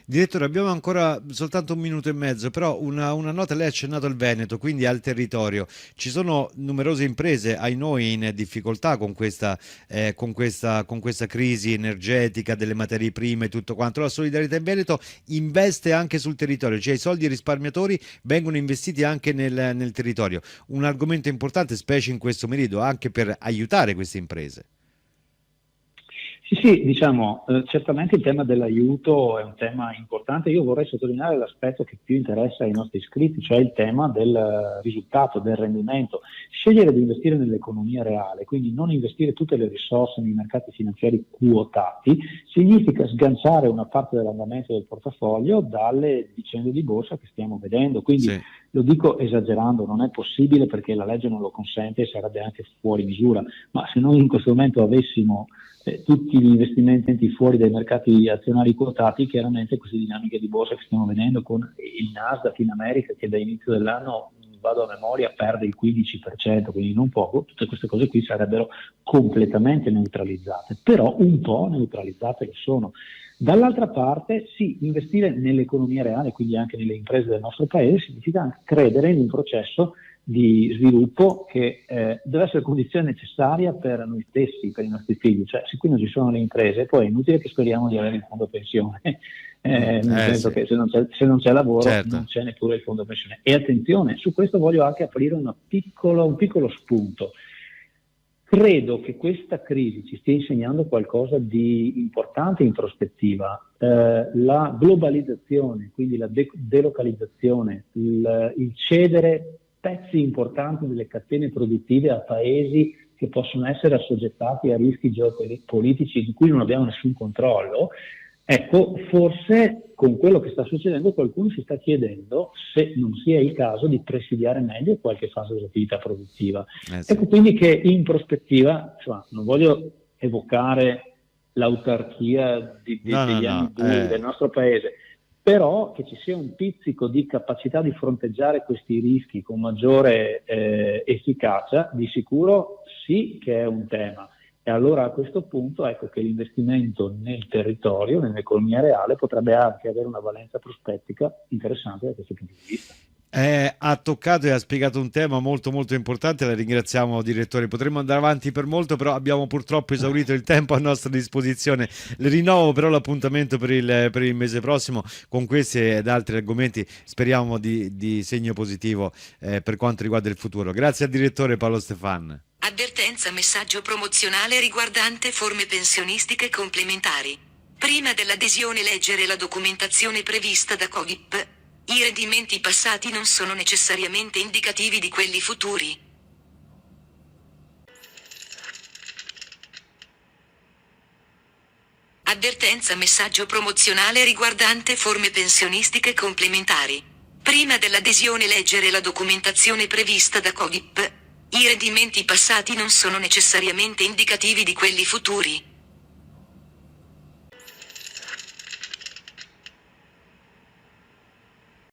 Direttore, abbiamo ancora soltanto un minuto e mezzo, però una nota, lei ha accennato al Veneto, quindi al territorio. Ci sono numerose imprese, ai noi, in difficoltà con questa crisi energetica delle materie prime e tutto quanto. La solidarietà in Veneto investe anche sul territorio, cioè i soldi risparmiatori vengono investiti anche nel territorio. Un argomento importante, specie in questo periodo, anche per aiutare queste imprese. Sì, sì, diciamo, certamente il tema dell'aiuto è un tema importante. Io vorrei sottolineare l'aspetto che più interessa ai nostri iscritti, cioè il tema del risultato, del rendimento. Scegliere di investire nell'economia reale, quindi non investire tutte le risorse nei mercati finanziari quotati, significa sganciare una parte dell'andamento del portafoglio dalle vicende di borsa che stiamo vedendo. Quindi Sì. lo dico esagerando, non è possibile perché la legge non lo consente e sarebbe anche fuori misura, ma se noi in questo momento avessimo tutti gli investimenti fuori dai mercati azionari quotati, chiaramente queste dinamiche di borsa che stiamo vedendo con il Nasdaq in America che da inizio dell'anno, vado a memoria, perde il 15%, quindi non poco, tutte queste cose qui sarebbero completamente neutralizzate, però un po' neutralizzate lo sono. Dall'altra parte, sì, investire nell'economia reale, quindi anche nelle imprese del nostro paese, significa anche credere in un processo di sviluppo che deve essere condizione necessaria per noi stessi, per i nostri figli. Cioè, se qui non ci sono le imprese, poi è inutile che speriamo di avere il fondo pensione, nel senso Sì, che se non c'è lavoro non certo. c'è neppure il fondo pensione. E attenzione, su questo voglio anche aprire un piccolo spunto. Credo che questa crisi ci stia insegnando qualcosa di importante in prospettiva. La globalizzazione, quindi la delocalizzazione, il cedere pezzi importanti delle catene produttive a paesi che possono essere assoggettati a rischi geopolitici di cui non abbiamo nessun controllo. Ecco, forse con quello che sta succedendo qualcuno si sta chiedendo se non sia il caso di presidiare meglio qualche fase dell'attività produttiva. Sì. Ecco quindi che in prospettiva, insomma, non voglio evocare l'autarchia No, no, degli anni no. bui del nostro paese, però che ci sia un pizzico di capacità di fronteggiare questi rischi con maggiore efficacia, di sicuro sì che è un tema. E allora a questo punto ecco che l'investimento nel territorio, nell'economia reale, potrebbe anche avere una valenza prospettica interessante da questo punto di vista. Ha toccato e ha spiegato un tema molto molto importante, la ringraziamo direttore. Potremmo andare avanti per molto, però abbiamo purtroppo esaurito il tempo a nostra disposizione. Le rinnovo però l'appuntamento per il mese prossimo con questi ed altri argomenti, speriamo di segno positivo per quanto riguarda il futuro. Grazie al direttore Paolo Stefan. Avvertenza, messaggio promozionale riguardante forme pensionistiche complementari. Prima dell'adesione leggere la documentazione prevista da COVIP. I rendimenti passati non sono necessariamente indicativi di quelli futuri. Avvertenza, messaggio promozionale riguardante forme pensionistiche complementari. Prima dell'adesione leggere la documentazione prevista da COVIP. I rendimenti passati non sono necessariamente indicativi di quelli futuri.